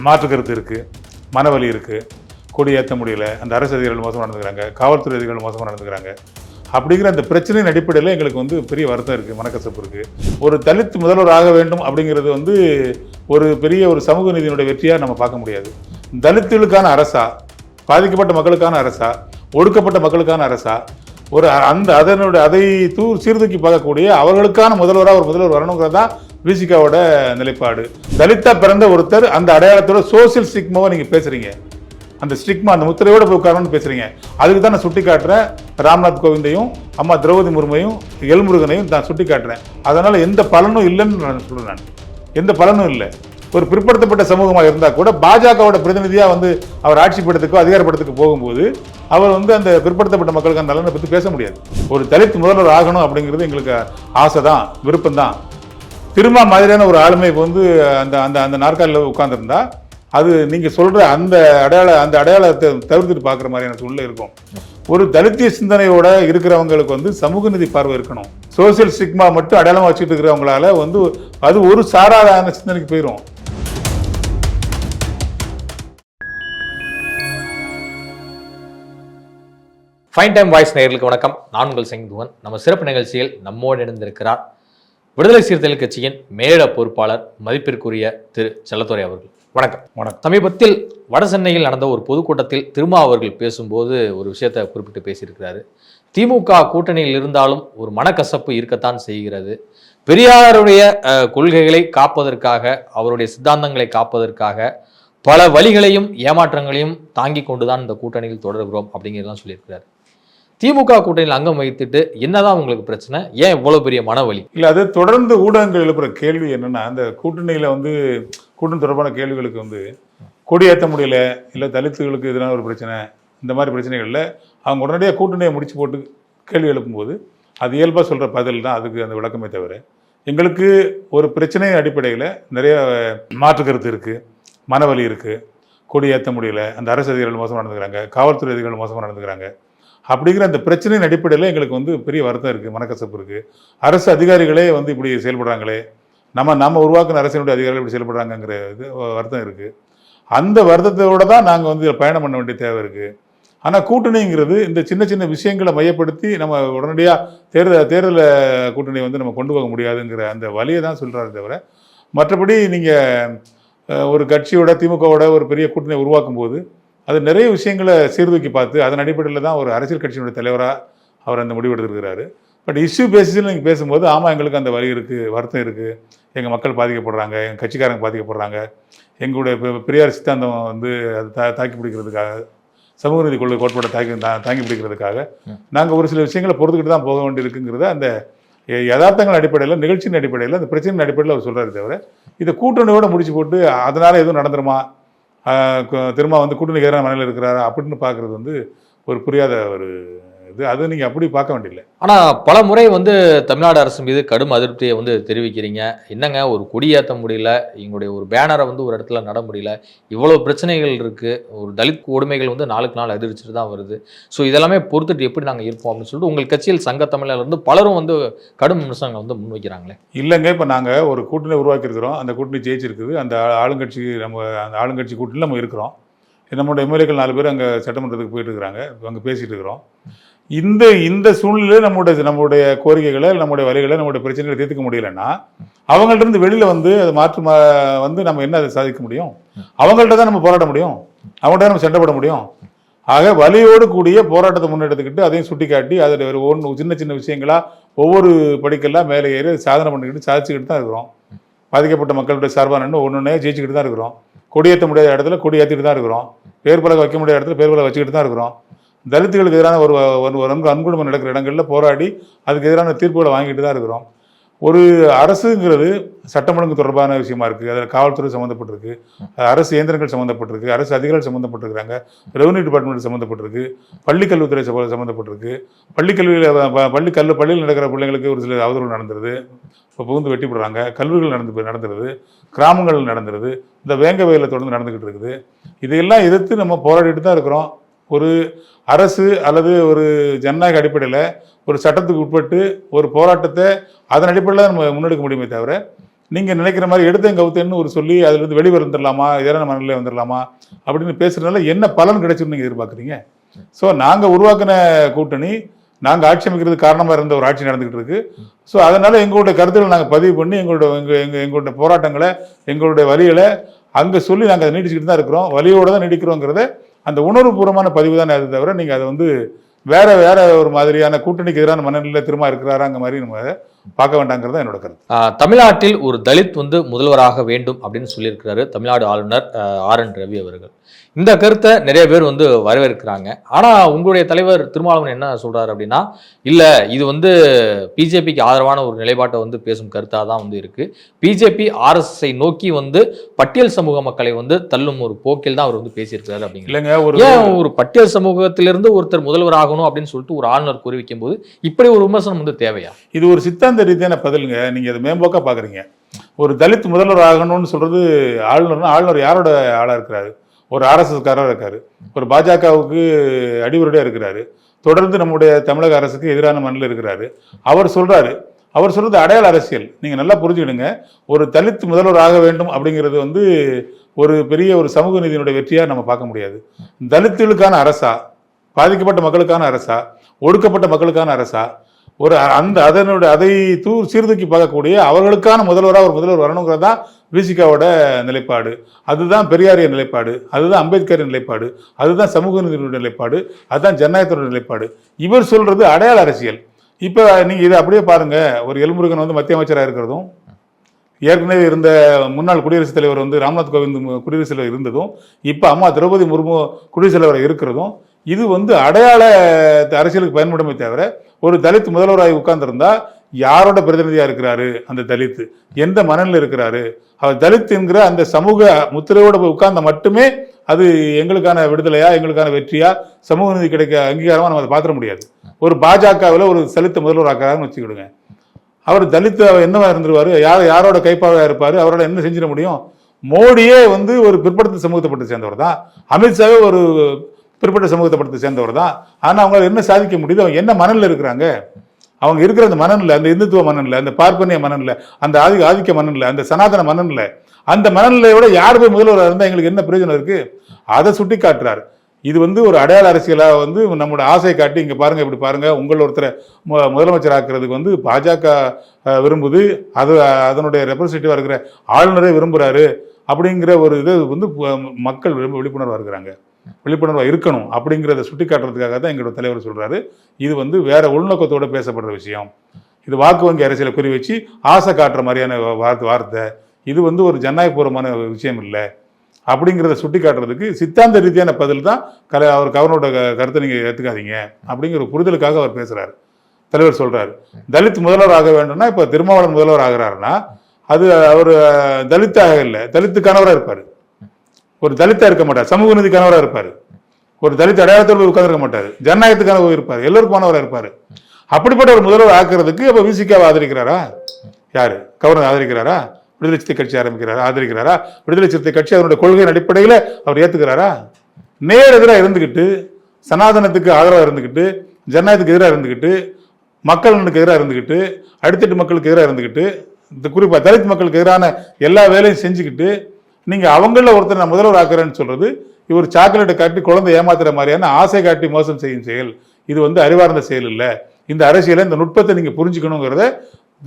மாற்று கருத்து இருக்குது, மனவலி இருக்குது, கொடி ஏற்ற முடியல, அந்த அரசு அதிகாரிகள் மோசமாக நடந்துக்கிறாங்க, காவல்துறை அதிகாரிகள் மோசமாக நடந்துக்கிறாங்க. அப்படிங்கிற அந்த பிரச்சனையின் அடிப்படையில் எங்களுக்கு வந்து பெரிய வருத்தம் இருக்குது, மனக்கசப்பு இருக்குது. ஒரு தலித் முதல்வர் ஆக வேண்டும் அப்படிங்கிறது வந்து ஒரு பெரிய ஒரு சமூக நீதியினுடைய வெற்றியாக நம்ம பார்க்க முடியாது. தலித்துகளுக்கான அரசா, பாதிக்கப்பட்ட மக்களுக்கான அரசா, ஒடுக்கப்பட்ட மக்களுக்கான அரசா, ஒரு அதை சீர்தூக்கி பார்க்கக்கூடிய அவர்களுக்கான முதல்வராக ஒரு முதல்வர் வரணுங்கிறது தான் விசிகாவோட நிலைப்பாடு. தலித்தா பிறந்த ஒருத்தர் அந்த அடையாளத்தோட சோசியல் ஸ்டிக்மாவை நீங்கள் பேசுகிறீங்க, அந்த ஸ்டிக்மா அந்த முத்திரையோட போய் உட்காரணும்னு பேசுகிறீங்க. அதுக்கு தான் நான் சுட்டி காட்டுறேன், ராம்நாத் கோவிந்தையும் அம்மா திரௌபதி முர்மையும் எல்முருகனையும் நான் சுட்டி காட்டுறேன். அதனால் எந்த பலனும் இல்லைன்னு நான் சொல்கிறேன். நான் எந்த பலனும் இல்லை. ஒரு பிற்படுத்தப்பட்ட சமூகமாக இருந்தால் கூட பாஜகவோட பிரதிநிதியாக வந்து அவர் ஆட்சி படத்துக்கோ அதிகாரப்படத்துக்கு போகும்போது அவர் வந்து அந்த பிற்படுத்தப்பட்ட மக்களுக்கான நலனை பற்றி பேச முடியாது. ஒரு தலித் முதல்வர் ஆகணும் அப்படிங்கிறது எங்களுக்கு ஆசை தான், விருப்பம்தான். திரும்ப மாதிரியான ஒரு ஆளுமை வந்து அந்த அந்த அந்த நாற்காலியில் உட்கார்ந்துருந்தா அது நீங்கள் சொல்கிற அந்த அடையாளத்தை தவிர்த்துட்டு பார்க்குற மாதிரியான சூழ்நிலை இருக்கும். ஒரு தலித்திய சிந்தனையோட இருக்கிறவங்களுக்கு வந்து சமூக நீதி பார்வை இருக்கணும். சோசியல் ஸ்டிக்மா மட்டும் அடையாளமாக வச்சுட்டு இருக்கிறவங்களால வந்து அது ஒரு சாராதான சிந்தனைக்கு போயிடும். ஃபைன் டைம் வாய்ஸ் நேயர்களுக்கு வணக்கம். நான் உங்கள் செங்குவன். நம்ம சிறப்பு நிகழ்ச்சியில் நம்மோடு இணைந்திருக்கிறார் விடுதலை சிறுத்தைகள் கட்சியின் மேலிட பொறுப்பாளர் மதிப்பிற்குரிய திரு செல்லத்துரை அவர்கள். வணக்கம். வணக்கம். சமீபத்தில் வட சென்னையில் நடந்த ஒரு பொதுக்கூட்டத்தில் திருமா அவர்கள் பேசும்போது ஒரு விஷயத்தை குறிப்பிட்டு பேசியிருக்கிறாரு. திமுக கூட்டணியில் இருந்தாலும் ஒரு மனக்கசப்பு இருக்கத்தான் செய்கிறது. பெரியாருடைய கொள்கைகளை காப்பதற்காக, அவருடைய சித்தாந்தங்களை காப்பதற்காக பல வழிகளையும் ஏமாற்றங்களையும் தாங்கி கொண்டுதான் இந்த கூட்டணியில் தொடர்கிறோம் அப்படிங்கிறதான் சொல்லியிருக்கிறார். திமுக கூட்டணியில் அங்கம் வைத்துட்டு என்னதான் உங்களுக்கு பிரச்சனை, ஏன் இவ்வளவு பெரிய மனவலி? இல்லை, அது தொடர்ந்து ஊடகங்கள் எழுப்புற கேள்வி என்னன்னா, அந்த கூட்டணியில் வந்து கூட்டணி தொடர்பான கேள்விகளுக்கு வந்து கொடி ஏற்ற முடியல, இல்லை தலித்துகளுக்கு எதிரான ஒரு பிரச்சனை, இந்த மாதிரி பிரச்சனைகளில் அவங்க உடனடியாக கூட்டணியை முடிச்சு போட்டு கேள்வி எழுப்பும்போது அது இயல்பாக சொல்கிற பதில் தான் அதுக்கு அந்த விளக்கமே தவிர, எங்களுக்கு ஒரு பிரச்சனையின் அடிப்படையில் நிறைய மாற்று கருத்து இருக்குது, மனவலி இருக்குது, கொடி ஏற்ற முடியல, அந்த அரசு அதிகாரிகள் மோசமாக நடந்துக்கிறாங்க, காவல்துறை அதிகாரிகள் மோசமாக நடந்துக்கிறாங்க. அப்படிங்கிற அந்த பிரச்சனையின் அடிப்படையில் எங்களுக்கு வந்து பெரிய வருத்தம் இருக்குது, மனக்கசப்பு இருக்குது. அரசு அதிகாரிகளே வந்து இப்படி செயல்படுறாங்களே, நம்ம உருவாக்குன அரசினுடைய அதிகாரிகள் இப்படி செயல்படுறாங்கிற இது வருத்தம் இருக்குது. அந்த வருத்தத்தோடு தான் நாங்கள் வந்து பயணம் பண்ண வேண்டிய தேவை இருக்குது. ஆனால் கூட்டணிங்கிறது இந்த சின்ன சின்ன விஷயங்களை மையப்படுத்தி நம்ம உடனடியாக தேர்தல் கூட்டணியை வந்து நம்ம கொண்டு போக முடியாதுங்கிற அந்த வழியை தான் சொல்கிறாரு தவிர, மற்றபடி நீங்கள் ஒரு கட்சியோட திமுகவோட ஒரு பெரிய கூட்டணியை உருவாக்கும் போது அது நிறைய விஷயங்களை சீர்தூக்கி பார்த்து அதன் அடிப்படையில் தான் ஒரு அரசியல் கட்சியினுடைய தலைவராக அவர் அந்த முடிவு எடுத்துருக்கிறாரு. பட் இஷ்யூ பேசிஸில் நீங்கள் பேசும்போது ஆமாம் எங்களுக்கு அந்த வலி இருக்குது, வருத்தம் இருக்குது, எங்கள் மக்கள் பாதிக்கப்படுறாங்க, எங்கள் கட்சிக்காரங்க பாதிக்கப்படுறாங்க, எங்களுடைய பெரியார் சித்தாந்தம் வந்து அது தாக்கி பிடிக்கிறதுக்காக, சமூக நீதி கொள்கை கோட்பாட்டை தாங்கி பிடிக்கிறதுக்காக நாங்கள் ஒரு சில விஷயங்களை பொறுத்துக்கிட்டு தான் போக வேண்டியிருக்குங்கிறத அந்த யதார்த்தங்கள் அடிப்படையில், நிகழ்ச்சியின் அடிப்படையில், அந்த பிரச்சனையின் அடிப்படையில் அவர் சொல்கிறாரு தவிர, இதை கூட்டணியோடு முடிச்சு போட்டு அதனால் எதுவும் நடந்துருமா, திரும்ப வந்து கூட்டணிக்கு எதிரான மனநிலை இருக்கிறாரா அப்படின்னு பார்க்குறது வந்து ஒரு புரியாத ஒரு இது. அது நீங்கள் அப்படி பார்க்க வேண்டியதில்லை. ஆனால் பல முறை வந்து தமிழ்நாடு அரசு மீது கடும் அதிருப்தியை வந்து தெரிவிக்கிறீங்க. என்னங்க ஒரு கொடியேற்ற முடியல, எங்களுடைய ஒரு பேனரை வந்து ஒரு இடத்துல நட முடியல, இவ்வளோ பிரச்சனைகள் இருக்குது, ஒரு தலித் கொடுமைகள் வந்து நாளுக்கு நாள் அதிர்ச்சிட்டு தான் வருது. ஸோ இதெல்லாமே பொறுத்துட்டு எப்படி நாங்கள் இருப்போம் அப்படின்னு சொல்லிட்டு உங்கள் கட்சியில் சங்க தமிழர்லேருந்து பலரும் வந்து கடும் விமர்சனங்கள் வந்து முன்வைக்கிறாங்களே. இல்லைங்க, இப்போ நாங்கள் ஒரு கூட்டணி உருவாக்கியிருக்கிறோம், அந்த கூட்டணி ஜெயிச்சிருக்குது, அந்த ஆளுங்கட்சி கூட்டணியில் நம்ம இருக்கிறோம். நம்மளோட எம்எல்ஏக்கள் 4 பேர் அங்கே சட்டமன்றத்துக்கு போயிட்டு இருக்கிறாங்க, அங்கே பேசிகிட்டு இருக்கிறோம். இந்த சூழ்நிலையில் நம்முடைய கோரிக்கைகளை, நம்முடைய வழிகளை, நம்முடைய பிரச்சனைகளை தீர்த்துக்க முடியலைன்னா அவங்கள்ட்ட இருந்து வெளியில் வந்து அது மாற்று வந்து நம்ம என்ன அதை சாதிக்க முடியும்? அவங்கள்ட்ட தான் நம்ம போராட முடியும், அவங்கள்ட்ட தான் நம்ம சண்டை போட முடியும். ஆக வலியோடு கூடிய போராட்டத்தை முன்னெடுத்துக்கிட்டு அதையும் சுட்டி காட்டி அதில் ஒரு சின்ன சின்ன விஷயங்களா ஒவ்வொரு படிக்கெல்லாம் மேலே ஏறி சாதனை பண்ணிக்கிட்டு சாதிச்சுக்கிட்டு தான் இருக்கிறோம். பாதிக்கப்பட்ட மக்களுடைய சார்பாக நின்று ஒன்றுனே ஜெயிச்சுக்கிட்டு தான் இருக்கிறோம். கொடியேற்ற முடியாத இடத்துல கொடி ஏற்றிட்டு தான் இருக்கிறோம். பேர் பலகை வைக்க முடியாத இடத்துல பேர் பலகை வச்சுக்கிட்டு தான் இருக்கிறோம். தலித்துகளுக்கு எதிரான ஒரு அன்குடும்பம் நடக்கிற இடங்களில் போராடி அதுக்கு எதிரான தீர்ப்புகளை வாங்கிட்டு தான் இருக்கிறோம். ஒரு அரசுங்கிறது சட்டம் ஒழுங்கு தொடர்பான விஷயமா இருக்குது, அதில் காவல்துறை சம்மந்தப்பட்டிருக்கு, அரசு இயந்திரங்கள் சம்மந்தப்பட்டிருக்கு, அரசு அதிகாரிகள் சம்மந்தப்பட்டிருக்கிறாங்க, ரெவன்யூ டிபார்ட்மெண்ட் சம்மந்தப்பட்டிருக்கு, பள்ளிக்கல்வித்துறை சம்மந்தப்பட்டிருக்கு. பள்ளியில் நடக்கிற பிள்ளைங்களுக்கு ஒரு சில அவதூறு நடந்துருது, இப்போ புகுந்து வெட்டி போடுறாங்க, கல்லூரிகள் நடந்துருது, கிராமங்கள் நடந்துருது, இந்த வேங்க வயலில் தொடர்ந்து நடந்துக்கிட்டு இருக்குது. இதையெல்லாம் எதிர்த்து நம்ம போராடிட்டு தான் இருக்கிறோம். ஒரு அரசு அல்லது ஒரு ஜனநாயக அடிப்படையில் ஒரு சட்டத்துக்கு உட்பட்டு ஒரு போராட்டத்தை அதன் அடிப்படையில் நம்ம முன்னெடுக்க முடியுமே தவிர, நீங்கள் நினைக்கிற மாதிரி எடுத்தேன் கவுத்தேன்னு ஒரு சொல்லி அதுலேருந்து வெளியே வந்துடலாமா, இதெல்லாம் மனநிலை வந்துடலாமா அப்படின்னு பேசுறதுனால என்ன பலன் கிடைச்சுன்னு நீங்கள் எதிர்பார்க்குறீங்க? ஸோ நாங்கள் உருவாக்கின கூட்டணி, நாங்கள் ஆட்சி அமைக்கிறதுக்கு காரணமாக இருந்த ஒரு ஆட்சி நடந்துகிட்டு இருக்கு. ஸோ அதனால எங்களுடைய கருத்துக்களை நாங்கள் பதிவு பண்ணி எங்களுடைய போராட்டங்களை, எங்களுடைய வழிகளை அங்கே சொல்லி நாங்கள் அதை நீடிச்சுக்கிட்டு தான் இருக்கிறோம், வழியோடு தான் நீடிக்கிறோங்கிறத அந்த உணர்வுபூர்வமான பதிவு தான் அது தவிர நீங்கள் அதை வந்து வேற ஒரு மாதிரியான கூட்டணிக்கு எதிரான மனநிலை திரும்ப இருக்கிறாராங்க மாதிரி நம்ம அதை பார்க்க வேண்டாங்கிறதா என்னோட கருத்து. தமிழ்நாட்டில் ஒரு தலித் முதல்வராக வேண்டும் அப்படின்னு சொல்லியிருக்கிறாரு தமிழ்நாடு ஆளுநர் RN ரவி அவர்கள். இந்த கருத்தை நிறைய பேர் வரவேற்கிறாங்க. ஆனா உங்களுடைய தலைவர் திருமாவளவன் என்ன சொல்றாரு அப்படின்னா, இல்ல இது பிஜேபிக்கு ஆதரவான ஒரு நிலைப்பாட்டை பேசும் கருத்தா தான் இருக்கு. பிஜேபி RSSஐ நோக்கி பட்டியல் சமூக மக்களை தள்ளும் ஒரு போக்கில் தான் அவர் பேசியிருக்கிறாரு அப்படிங்கிறாங்க. ஏன் ஒரு பட்டியல் சமூகத்திலிருந்து ஒருத்தர் முதல்வர் ஆகணும் அப்படின்னு சொல்லிட்டு ஒரு ஆளுநர் கூறி வைக்கும் போது இப்படி ஒரு விமர்சனம் தேவையா? இது ஒரு சித்தாந்த ரீதியான பதிலுங்க. நீங்க அதை மேம்போக்கா பாக்குறீங்க. ஒரு தலித் முதல்வர் ஆகணும்னு சொல்றது ஆளுநர் யாரோட ஆளா இருக்கிறாரு? ஒரு RSS காரர் இருக்காரு, ஒரு பாஜகவுக்கு அடிவருடையா இருக்கிறாரு, தொடர்ந்து நம்முடைய தமிழக அரசுக்கு எதிரான மண்ணில் இருக்கிறாரு. அவர் சொல்றது அடையாள அரசியல். நீங்க நல்லா புரிஞ்சுக்கிடுங்க. ஒரு தலித் முதல்வர் ஆக வேண்டும் அப்படிங்கிறது ஒரு பெரிய ஒரு சமூக நீதியினுடைய வெற்றியா நம்ம பார்க்க முடியாது. தலித்துகளுக்கான அரசா, பாதிக்கப்பட்ட மக்களுக்கான அரசா, ஒடுக்கப்பட்ட மக்களுக்கான அரசா, அதை சீர்தூக்கி பார்க்கக்கூடிய அவர்களுக்கான முதல்வராக ஒரு முதல்வர் வரணுங்கிறது தான் விசிகாவோட நிலைப்பாடு. அதுதான் பெரியாரிய நிலைப்பாடு, அதுதான் அம்பேத்கரின் நிலைப்பாடு, அதுதான் சமூக நீதியினுடைய நிலைப்பாடு, அதுதான் ஜனநாயகத்தோட நிலைப்பாடு. இவர் சொல்றது அடையாள அரசியல். இப்ப நீங்க இதை அப்படியே பாருங்க. ஒரு எல்முருகன் மத்திய அமைச்சராக இருக்கிறதும், ஏற்கனவே இருந்த முன்னாள் குடியரசுத் தலைவர் ராம்நாத் கோவிந்த் குடியரசுத் தலைவர் இருந்ததும், இப்ப அம்மா திரௌபதி முர்மு குடியரசுத் தலைவர் இருக்கிறதும், இது அடையாள அரசியலுக்கு பயன்படுமே தவிர ஒரு தலித் முதல்வராக உட்கார்ந்திருந்தா யாரோட பிரதிநிதியா இருக்கிறாரு அந்த தலித், எந்த மனநிலை இருக்கிறாரு, அவர் தலித் என்கிற அந்த சமூக முத்திரையோட போய் உட்கார்ந்த மட்டுமே அது எங்களுக்கான விடுதலையா, எங்களுக்கான வெற்றியா, சமூக நீதி கிடைக்க அங்கீகாரமா நம்ம அதை பார்த்துட முடியாது. ஒரு பாஜகவில் ஒரு தலித் முதல்வர் ஆக்கிறாருன்னு வச்சுக்கிடுங்க, அவர் தலித் என்னவா இருந்துருவாரு, யாரோட கைப்பாவையா இருப்பாரு, அவரோட என்ன செஞ்சிட முடியும்? மோடியே ஒரு பிற்படுத்த சமூகத்தை சேர்ந்தவர் தான், அமித்ஷாவே ஒரு பிற்பட்ட சமூகத்தை சேர்ந்தவர் தான். ஆனால் அவங்களால என்ன சாதிக்க முடியுது? அவங்க என்ன மனநிலை இருக்கிறாங்க? அவங்க இருக்கிற அந்த மனநிலை, அந்த இந்துத்துவ மனநிலை, அந்த பார்ப்பனிய மனநிலை, அந்த ஆதிக்க மனநிலை, அந்த சனாதன மனநிலை, அந்த மனநிலையோட யார் போய் முதல்வராக இருந்தால் எங்களுக்கு என்ன பிரயோஜனம் இருக்கு? அதை சுட்டி காட்டுறாரு. இது ஒரு அடையாள அரசியலாக நம்மளோட ஆசை காட்டி, இங்கே பாருங்க, இப்படி பாருங்க, உங்கள் ஒருத்தரை முதலமைச்சர் ஆக்குறதுக்கு பாஜக விரும்புது, அதனுடைய ரெப்ரஸன்டேட்டிவாக இருக்கிற ஆளுநரே விரும்புகிறாரு அப்படிங்கிற ஒரு இது மக்கள் விழிப்புணர்வாக இருக்கிறாங்க, விழிப்புணர்வாக இருக்கணும் அப்படிங்கிறத சுட்டி காட்டுறதுக்காக தான் எங்களோட தலைவர் சொல்றாரு. இது வேற உள்நோக்கத்தோட பேசப்படுற விஷயம். இது வாக்கு வங்கி அரசியலை குறி வச்சு ஆசை காட்டுற மாதிரியான வார்த்தை. இது ஒரு ஜனநாயகபூர்வமான விஷயம் இல்லை அப்படிங்கிறத சுட்டி காட்டுறதுக்கு சித்தாந்த ரீதியான பதில் தான் அவரோட கருத்தை நீங்க ஏற்றுக்காதீங்க அப்படிங்கிற புரிதலுக்காக அவர் பேசுறாரு. தலைவர் சொல்றாரு தலித் முதல்வர் ஆக வேண்டும்னா, இப்ப திருமாவளவன் முதல்வர் ஆகிறாருன்னா அது அவர் தலித்தாக இல்லை, தலித்து கணவராக இருப்பாரு. ஒரு தலித்தா இருக்க மாட்டார், சமூக நீதி கணவராக இருப்பாரு. ஒரு தலித் அடையாளத்தோடு உட்கார்ந்துருக்க மாட்டாரு, ஜனநாயகத்துக்கான இருப்பாரு, எல்லோருக்குமானவராக இருப்பாரு. அப்படிப்பட்ட ஒரு முதல்வர் ஆக்குறதுக்கு அப்ப விசிகாவை ஆதரிக்கிறாரா? யாரு கவர்னர் ஆதரிக்கிறாரா? விடுதலை சிறுத்தை கட்சி ஆதரிக்கிறாரா? விடுதலை சிறுத்தை கட்சி அதனுடைய கொள்கையின் அடிப்படையில் அவர் ஏத்துக்கிறாரா? நேர் எதிராக இருந்துகிட்டு, சனாதனத்துக்கு ஆதரவாக இருந்துகிட்டு, ஜனநாயகத்துக்கு எதிராக இருந்துகிட்டு, மக்களுக்கு எதிராக இருந்துகிட்டு, அடித்தட்டு மக்களுக்கு எதிராக இருந்துகிட்டு, இந்த குறிப்பா தலித் மக்களுக்கு எதிரான எல்லா வேலையும் செஞ்சுக்கிட்டு நீங்க அவங்கள ஒருத்தர் நான் முதல்வர் ஆக்குறேன்னு சொல்றது இவர் சாக்லேட்டை காட்டி குழந்தை ஏமாத்துற மாதிரியான ஆசை காட்டி மோசம் செய்யும் செயல். இது அறிவார்ந்த செயல் இல்லை. இந்த அரசியலை, இந்த நுட்பத்தை நீங்க புரிஞ்சுக்கணுங்கிறத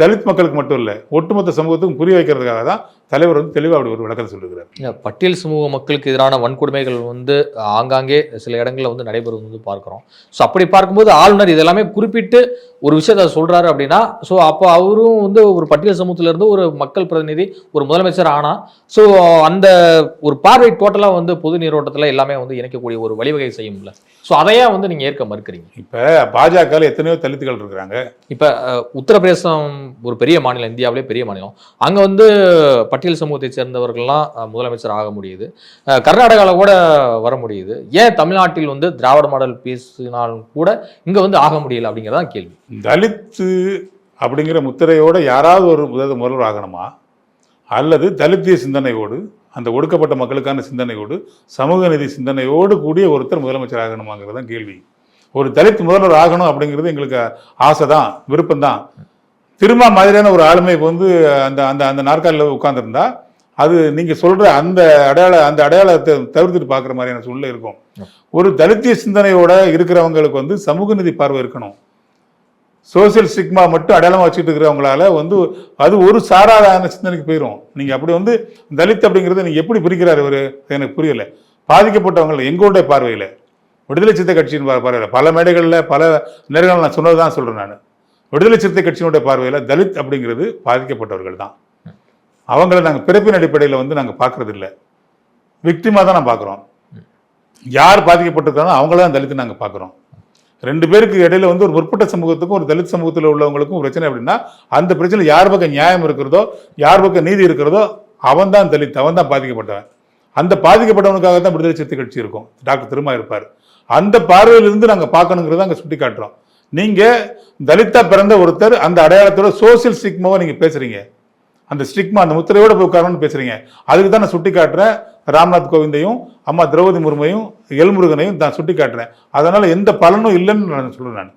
தலித் மக்களுக்கு மட்டும் இல்லை, ஒட்டுமொத்த சமூகத்துக்கும் புரிய வைக்கிறதுக்காக தான் தலைவர் தெளிவாக அப்படி ஒரு விளக்கத்தை சொல்லுகிறார். பட்டியல் சமூக மக்களுக்கு எதிரான வன்கொடுமைகள் ஆங்காங்கே சில இடங்களில் நடைபெறுவது பார்க்குறோம். ஸோ அப்படி பார்க்கும்போது ஆளுநர் இதெல்லாமே குறிப்பிட்டு ஒரு விஷயத்த சொல்றாரு அப்படின்னா, ஸோ அப்போ அவரும் ஒரு பட்டியல் சமூகத்திலிருந்து ஒரு மக்கள் பிரதிநிதி, ஒரு முதலமைச்சர் ஆனா, ஸோ அந்த ஒரு பார்வை டோட்டலாக பொது நீரோட்டத்தில் எல்லாமே இணைக்கக்கூடிய ஒரு வழிவகை செய்யும்ல. ஸோ அதையே நீங்க ஏற்க மறுக்கிறீங்க. இப்போ பாஜக எத்தனையோ தலித்துகள் இருக்கிறாங்க. இப்போ உத்தரப்பிரதேசம் ஒரு பெரிய மாநிலம், இந்தியாவிலே பெரிய மாநிலம். அங்க பட்டியல் சமூகத்தை சேர்ந்தவர்கள்லாம் முதலமைச்சர் ஆக முடியுது, கர்நாடகாவில் கூட வர முடியுது. ஏன் தமிழ்நாட்டில் திராவிட மாடல் பேசினாலும் கூட இங்க ஆக முடியல அப்படிங்கிறதான் கேள்வி. தலித்து அப்படிங்கிற முத்திரையோட யாராவது ஒரு முதல்வர் ஆகணுமா, அல்லது தலித்திய சிந்தனையோடு, அந்த ஒடுக்கப்பட்ட மக்களுக்கான சிந்தனையோடு, சமூக நீதி சிந்தனையோடு கூடிய ஒருத்தர் முதலமைச்சர் ஆகணுமாங்கிறது தான் கேள்வி. ஒரு தலித் முதல்வர் ஆகணும் அப்படிங்கிறது எங்களுக்கு ஆசை தான், விருப்பம் தான். திருமா மாதிரியான ஒரு ஆளுமை இப்போ வந்து அந்த அந்த அந்த நாற்காலியில் உட்கார்ந்துருந்தா அது நீங்க சொல்ற அந்த அடையாளத்தை தவிர்த்துட்டு பார்க்குற மாதிரியான சூழ்நிலை இருக்கும். ஒரு தலித்திய சிந்தனையோட இருக்கிறவங்களுக்கு வந்து சமூக நீதி பார்வை இருக்கணும். சோசியல் ஸ்டிக்மா மட்டும் அடையாளமாக வச்சுட்டு இருக்கிறவங்களால வந்து அது ஒரு சாராதான சிந்தனைக்கு போயிடும். நீங்க அப்படி வந்து தலித் அப்படிங்கிறத நீங்க எப்படி பிரிக்கிறார் இவர் எனக்கு புரியல. பாதிக்கப்பட்டவங்க எங்களுடைய பார்வையில் விடுதலை சிறுத்தை கட்சியின் பார்வையில் பல மேடைகளில் பல நேரங்களில் நான் சொன்னதுதான் சொல்றேன். நான் விடுதலை சிறுத்தை கட்சியினுடைய பார்வையில் தலித் அப்படிங்கிறது பாதிக்கப்பட்டவர்கள் தான். அவங்கள நாங்கள் பிறப்பின் அடிப்படையில் வந்து நாங்கள் பார்க்கறது இல்லை, விக்டிமாக தான் நான் பார்க்குறோம். யார் பாதிக்கப்பட்டிருக்காங்களோ அவங்கள தான் தலித்து நாங்கள் பார்க்குறோம். ரெண்டு பேருக்கு இடையில வந்து ஒரு முற்பட்ட சமூகத்துக்கும் ஒரு தலித் சமூகத்தில் உள்ளவங்களுக்கும் பிரச்சனை அப்படின்னா அந்த பிரச்சனை யார் பக்கம் நியாயம் இருக்கிறதோ யார் பக்கம் நீதி இருக்கிறதோ அவன் தான் தலித், அவன் தான் பாதிக்கப்பட்டவன். அந்த பாதிக்கப்பட்டவனுக்காக தான் விடுதலை சிறுத்தை கட்சி இருக்கும். டாக்டர் திருமா இருப்பார். அந்த பார்வையிலிருந்து நாங்கள் பார்க்கணுங்கிறத அங்கே சுட்டி காட்டுறோம். நீங்க தலித்தா பிறந்த ஒருத்தர் அந்த அடையாளத்தோட சோசியல் ஸ்டிக்மாவை நீங்க பேசுறீங்க, அந்த ஸ்டிக்மா அந்த முத்திரையோட போய் உட்காரணும்னு பேசுறீங்க. அதுக்கு தான் நான் சுட்டி காட்டுறேன். ராம்நாத் கோவிந்தையும் அம்மா திரௌபதி முர்மையும் எல்முருகனையும் நான் சுட்டி காட்டுறேன். அதனால எந்த பலனும் இல்லைன்னு நான் சொல்றேன். நான்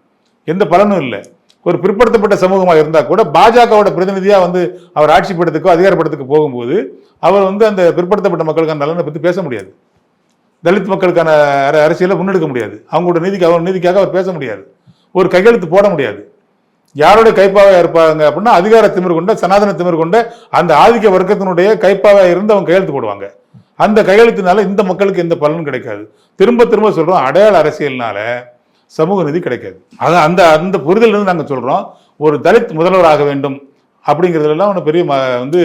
எந்த பலனும் இல்லை. ஒரு பிற்படுத்தப்பட்ட சமூகமாக இருந்தா கூட பாஜகவோட பிரதிநிதியா வந்து அவர் ஆட்சி படத்துக்கோ அதிகாரப்படத்துக்கு போகும்போது அவர் வந்து அந்த பிற்படுத்தப்பட்ட மக்களுக்கான நலனை பற்றி பேச முடியாது, தலித் மக்களுக்கான அரசியலை முன்னெடுக்க முடியாது, அவங்களோட நீதிக்காக அவர் பேச முடியாது, ஒரு கையெழுத்து போட முடியாது. யாருடைய கைப்பாவை இருப்பாங்க அப்படின்னா அதிகார திமிர் கொண்ட சனாதன திமிர் கொண்ட அந்த ஆதிக்க வர்க்கத்தினுடைய கைப்பாவை இருந்து அவங்க கையெழுத்து போடுவாங்க. அந்த கையெழுத்தினால இந்த மக்களுக்கு எந்த பலனும் கிடைக்காது. திரும்ப திரும்ப சொல்றோம், அடையாள அரசியல்னால சமூக நீதி கிடைக்காது. அதான் அந்த அந்த புரிதல் இருந்து நாங்கள் சொல்றோம். ஒரு தலித் முதல்வராக வேண்டும் அப்படிங்கிறதுலாம் ஒன்று பெரிய வந்து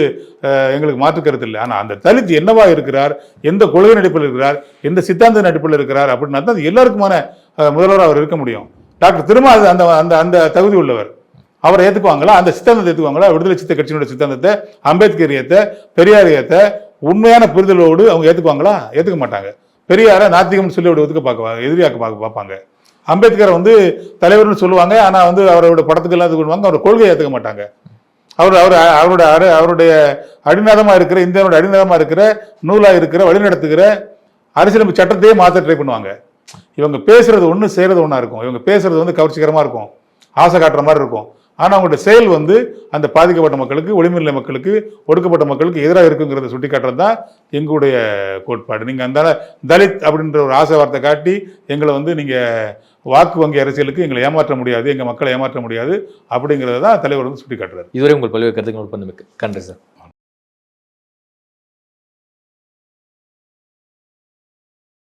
எங்களுக்கு மாற்று கருத்து இல்லை. ஆனால் அந்த தலித் என்னவா இருக்கிறார், எந்த கொள்கை நடிப்பில் இருக்கிறார், எந்த சித்தாந்த நடிப்பில் இருக்கிறார் அப்படின்னா தான் அது எல்லாருக்குமான முதல்வராக அவர் இருக்க முடியும். டாக்டர் திருமா அந்த அந்த அந்த தகுதி உள்ளவர். அவரை ஏற்றுக்குவாங்களா? அந்த சித்தாந்தத்தை ஏற்றுக்குவாங்களா? விடுதலை சிறுத்தை கட்சியினுடைய சித்தாந்தத்தை, அம்பேத்கரியத்தை, பெரியாரியத்தை உண்மையான புரிதலோடு அவங்க ஏற்றுக்குவாங்களா? ஏற்றுக்க மாட்டாங்க. பெரியாரை நாத்திகம்னு சொல்லி அப்படி ஒதுக்க பார்க்குவாங்க, எதிரியாக்க பார்ப்பாங்க. அம்பேத்கரை வந்து தலைவர்னு சொல்லுவாங்க, ஆனால் வந்து அவரோட படத்துக்கு எல்லாம் இது பண்ணுவாங்க, அவர் கொள்கையை ஏற்றுக்க மாட்டாங்க. அவருடைய அடிநாதமாக இருக்கிற இந்தியாவோட அடிநாதமாக இருக்கிற நூலாக இருக்கிற வழிநடத்துகிற அரசியலமைப்பு சட்டத்தையே மாற்ற ட்ரை பண்ணுவாங்க. இவங்க பேசுறது ஒன்று செய்யறது ஒன்றா இருக்கும். இவங்க பேசுறது வந்து கவர்ச்சிகரமாக இருக்கும், ஆசை காட்டுற மாதிரி இருக்கும். ஆனால் அவங்களுடைய செயல் வந்து அந்த பாதிக்கப்பட்ட மக்களுக்கு, ஒளிமில்லை மக்களுக்கு, ஒடுக்கப்பட்ட மக்களுக்கு எதிராக இருக்குங்கிறத சுட்டி காட்டுறது தான் எங்களுடைய கோட்பாடு. நீங்கள் அந்த தலித் அப்படின்ற ஒரு ஆசை வார்த்தை காட்டி எங்களை வந்து நீங்கள் வாக்கு வங்கி அரசியலுக்கு எங்களை ஏமாற்ற முடியாது, எங்கள் மக்களை ஏமாற்ற முடியாது அப்படிங்கிறத தான் தலைவர் வந்து சுட்டி காட்டுறாரு. இதுவரை உங்கள் பல்வேறு கருத்துக்கள் கண்டு சார்.